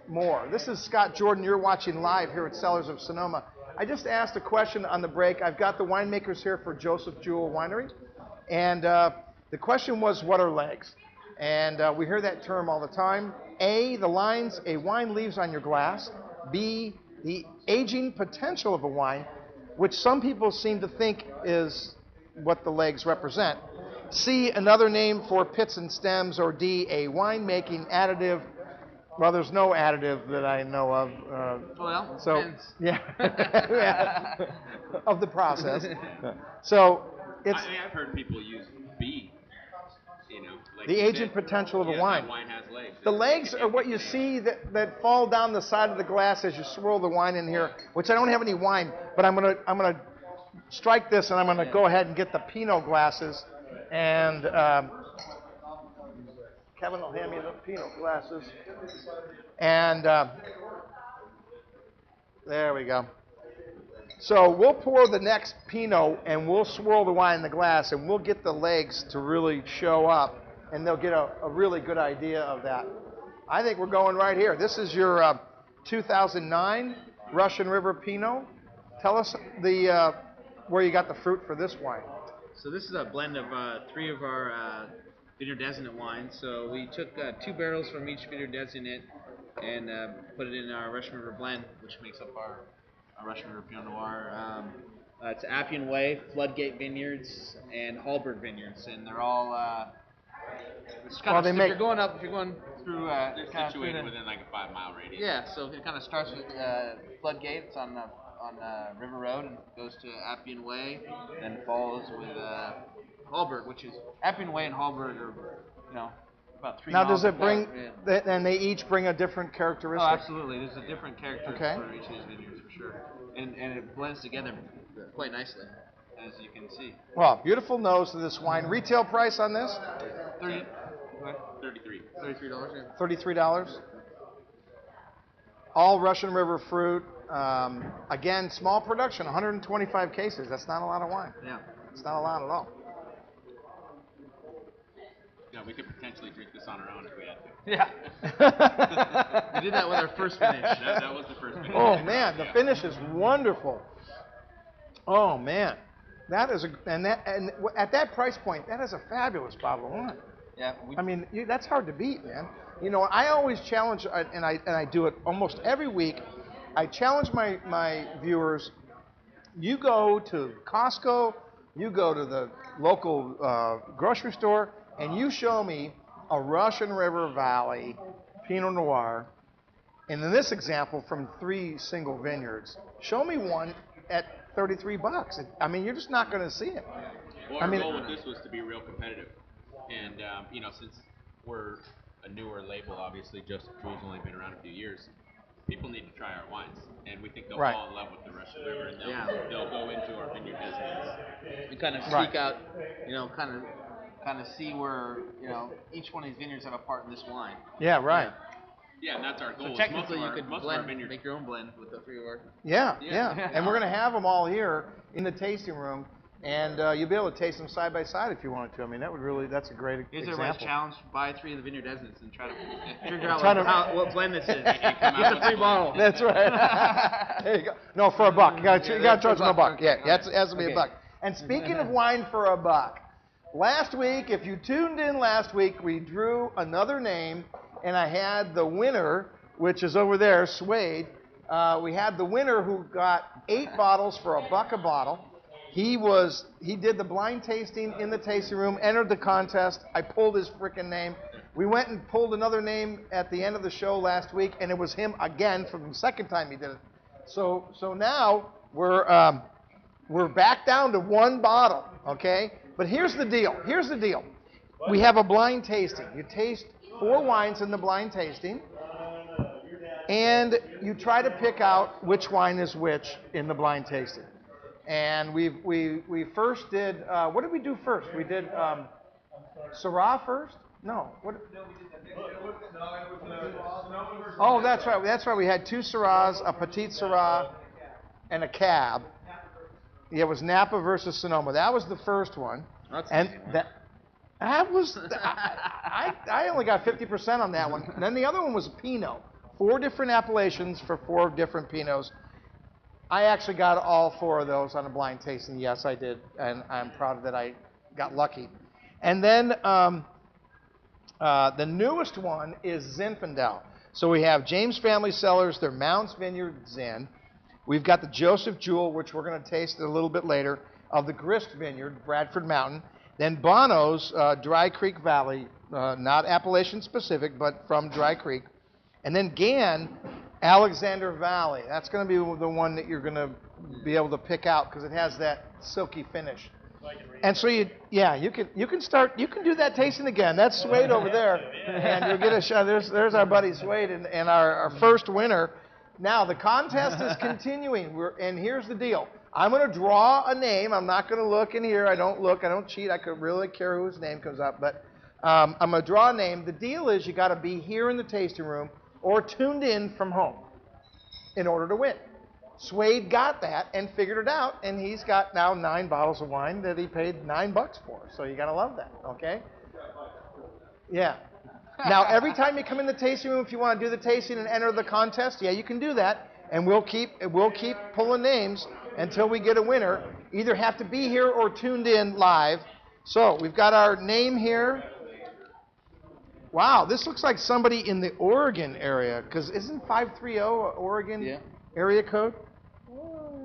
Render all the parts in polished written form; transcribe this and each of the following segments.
more. This is Scott Jordan. You're watching live here at Cellars of Sonoma. I just asked a question on the break. I've got the winemakers here for Joseph Jewell Winery. And the question was, what are legs? And we hear that term all the time. A, the lines a wine leaves on your glass. B, the aging potential of a wine, which some people seem to think is what the legs represent. C, another name for pits and stems. Or D, a winemaking additive. Well, there's no additive that I know of. Well, so depends. yeah, yeah, of the process. So it's. I mean, I've heard people use B. Like the aging potential of a wine. That wine has legs. The legs are what you see that fall down the side of the glass as you swirl the wine in here. Which I don't have any wine, but I'm gonna strike this and I'm gonna go ahead and get the Pinot glasses and. Kevin will hand me the Pinot glasses. And there we go. So we'll pour the next Pinot and we'll swirl the wine in the glass and we'll get the legs to really show up and they'll get a really good idea of that. I think we're going right here. This is your 2009 Russian River Pinot. Tell us where you got the fruit for this wine. So this is a blend of three of our vineyard designate wines. So we took 2 barrels from each vineyard designate and put it in our Russian River blend, which makes up our Russian River Pinot Noir. It's Appian Way, Floodgate Vineyards, and Hallberg Vineyards, and they're all. It's kind of, if you're going through, They're situated within like a 5-mile radius. Yeah, so it kind of starts with Floodgate. It's on River Road and goes to Appian Way, then follows with Hallberg, which is Appian Way and Hallberg are, about 3 miles. Now, does it bring? Yeah. And they each bring a different characteristic. Oh, absolutely. There's a different character for each of these vineyards for sure, and it blends together quite nicely, as you can see. Well, beautiful nose to this wine. Retail price on this? $33. $33. $33. All Russian River fruit. Again, small production, 125 cases. That's not a lot of wine. Yeah. It's not a lot at all. Yeah, we could potentially drink this on our own if we had to. Yeah. We did that with our first finish. That was the first finish. Oh man, the finish is wonderful. Oh man, that is and at that price point, that is a fabulous bottle of wine. Yeah. I mean, that's hard to beat, man. I always challenge, and I do it almost every week. I challenge my viewers. You go to Costco, you go to the local grocery store, and you show me a Russian River Valley Pinot Noir, and in this example from 3 single vineyards, show me one at $33. I mean, you're just not going to see it. Well, our goal with this was to be real competitive, and since we're a newer label, obviously Joseph Jewell's only been around a few years. People need to try our wines, and we think they'll fall in love with the Russian River, and they'll go into our vineyard designates. We kind of seek out, kind of see where each one of these vineyards have a part in this wine. Yeah, right. Yeah, and that's our goal. So technically, you could make your own blend with the 3 of our. Yeah. And we're going to have them all here in the tasting room, and you'll be able to taste them side by side if you wanted to. I mean, that's a great example. Here's everybody's challenge: buy 3 of the vineyard designates and try to figure out what blend this is. Get the 3 bottle. That's right. There you go. No, for $1. You got to charge them $1. Yeah, it has to be $1. And speaking of wine for $1. Last week, if you tuned in last week, we drew another name, and I had the winner, which is over there, Suede. We had the winner who got 8 bottles for $1 a bottle. He did the blind tasting in the tasting room, entered the contest. I pulled his freaking name. We went and pulled another name at the end of the show last week, and it was him again for the second time he did it. So now we're back down to 1 bottle, okay? But here's the deal. We have a blind tasting. You taste 4 wines in the blind tasting, and you try to pick out which wine is which in the blind tasting. And we first did, what did we do first? We did Syrah first? No. What? Oh, that's right. That's right. We had 2 Syrahs, a Petite Syrah, and a Cab. Yeah, it was Napa versus Sonoma. That was the first one. That's and that was I only got 50% on that one. And then the other one was Pinot. 4 different appellations for 4 different Pinots. I actually got all 4 of those on a blind tasting. Yes, I did, and I'm proud that I got lucky. And then the newest one is Zinfandel. So we have James Family Cellars, their Mounds Vineyard Zin. We've got the Joseph Jewel, which we're going to taste a little bit later, of the Grist Vineyard, Bradford Mountain. Then Bono's Dry Creek Valley, not Appalachian specific, but from Dry Creek. And then Gann, Alexander Valley. That's going to be the one that you're going to be able to pick out because it has that silky finish. And so you can do that tasting again. That's Suede over there, and you'll get a shot. There's our buddy Suede and our first winner. Now the contest is continuing, and here's the deal. I'm going to draw a name. I'm not going to look in here. I don't cheat. I could really care whose name comes up, but I'm going to draw a name. The deal is you got to be here in the tasting room or tuned in from home in order to win. Suede got that and figured it out, and he's got now 9 bottles of wine that he paid $9 for. So you got to love that, okay? Yeah. Now, every time you come in the tasting room, if you want to do the tasting and enter the contest, yeah, you can do that, and we'll keep pulling names until we get a winner. Either have to be here or tuned in live. So we've got our name here. Wow, this looks like somebody in the Oregon area, because isn't 530 a Oregon area code?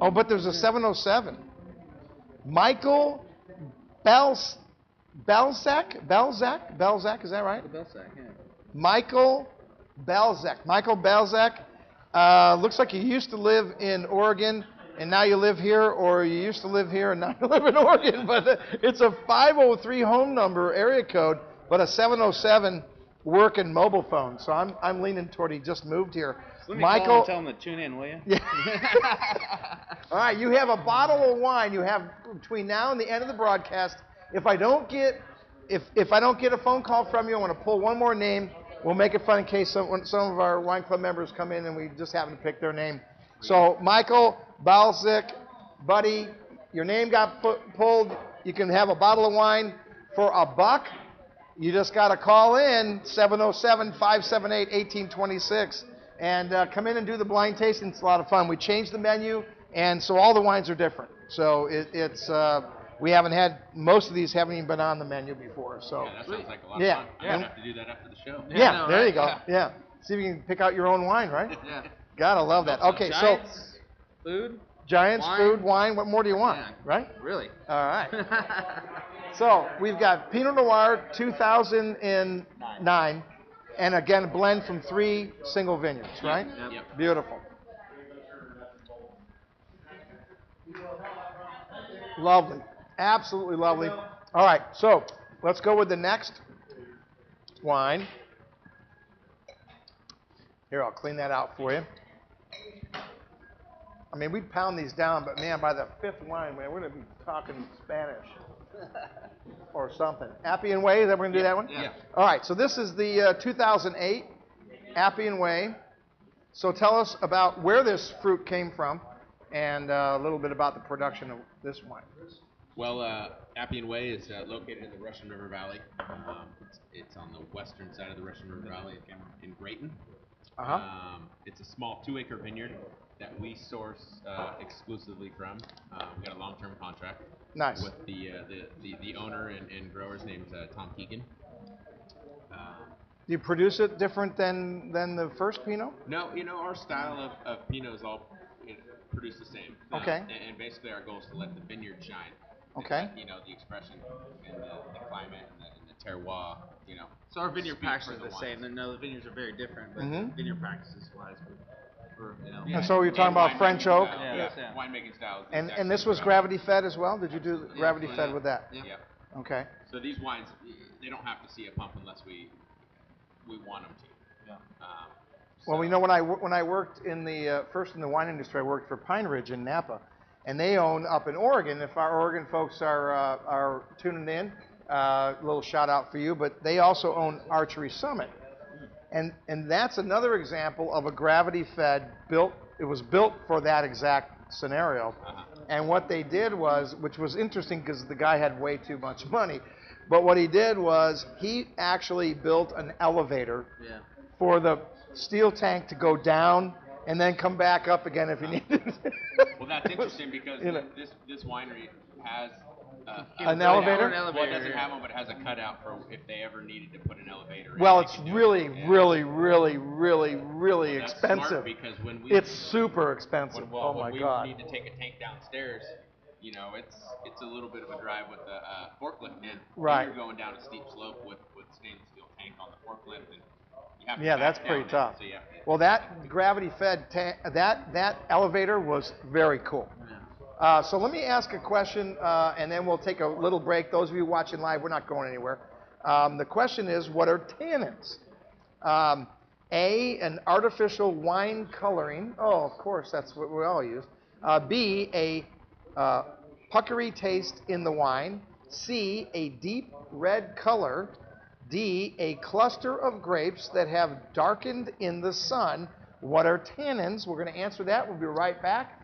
Oh, but there's a 707. Michael Belzak, is that right? Belzak, yeah. Michael Belzak. Looks like you used to live in Oregon, and now you live here, or you used to live here, and now you live in Oregon. But it's a 503 home number area code, but a 707 work and mobile phone. So I'm leaning toward he just moved here. Let me Michael, call and tell him to tune in, will you? Yeah. All right, you have a bottle of wine. You have between now and the end of the broadcast. If I don't get a phone call from you, I want to pull one more name. We'll make it fun in case some of our wine club members come in and we just happen to pick their name. So Michael Balzik, buddy, your name got pulled. You can have a bottle of wine for $1. You just got to call in 707-578-1826 and come in and do the blind tasting. It's a lot of fun. We changed the menu, and so all the wines are different. So we haven't had, most of these haven't even been on the menu before. So yeah, that sounds like a lot of fun. I'm going to have to do that after the show. Yeah, there you go. Yeah. See if you can pick out your own wine, right? Yeah. Gotta love that. Okay, Giants, food. Giants, wine. food, wine. What more do you want? Yeah. Right? Really? All right. So we've got Pinot Noir 2009, and again, a blend from 3 single vineyards, right? Yep. Beautiful. Lovely. Absolutely lovely. All right, so let's go with the next wine. Here, I'll clean that out for you. I mean, we'd pound these down, but man, by the 5th wine, man, we're going to be talking Spanish or something. Appian Way, is that we're going to do that one? Yeah. All right, so this is the 2008 Appian Way. So tell us about where this fruit came from and a little bit about the production of this wine. Well, Appian Way is located in the Russian River Valley. It's on the western side of the Russian River Valley in Grayton. It's a small 2-acre vineyard that we source exclusively from. We got a long-term contract. Nice. With the owner and grower's name's Tom Keegan. Do you produce it different than the first Pinot? No, our style of Pinot is all produce the same. Okay. And basically our goal is to let the vineyard shine. Okay. The expression and the climate and the terroir, So our vineyard speak practices for are the the same. No, the vineyards are very different, but vineyard practices wise, And so you're talking about French oak? Yeah. Winemaking styles. And this was gravity fed as well? Did you do gravity fed with that? Yeah. Okay. So these wines, they don't have to see a pump unless we want them to. Yeah. Well, when I worked in the first in the wine industry, I worked for Pine Ridge in Napa, and they own up in Oregon. If our Oregon folks are tuning in, a little shout out for you. But they also own Archery Summit, and that's another example of a gravity fed built. It was built for that exact scenario. And what they did was, which was interesting because the guy had way too much money, but what he did was he actually built an elevator for the steel tank to go down and then come back up again if you need it. Well, that's interesting because this winery has an elevator? Well, it doesn't have one, but it has a cutout for if they ever needed to put an elevator in. Well, it's really, really That's expensive. smart because when we It's super expensive. when, Oh my God. we need to take a tank downstairs, you know, it's a little bit of a drive with the forklift, and Right. you're going down a steep slope with stainless steel tank on the forklift, and you have to Yeah, back that's down pretty there, tough. so you have to- Well, that gravity-fed that elevator was very cool. So let me ask a question, and then we'll take a little break. Those of you watching live, we're not going anywhere. The question is, what are tannins? A, an artificial wine coloring. Oh, of course, that's what we all use. B, a puckery taste in the wine. C, a deep red color. D, a cluster of grapes that have darkened in the sun. What are tannins? We're going to answer that. We'll be right back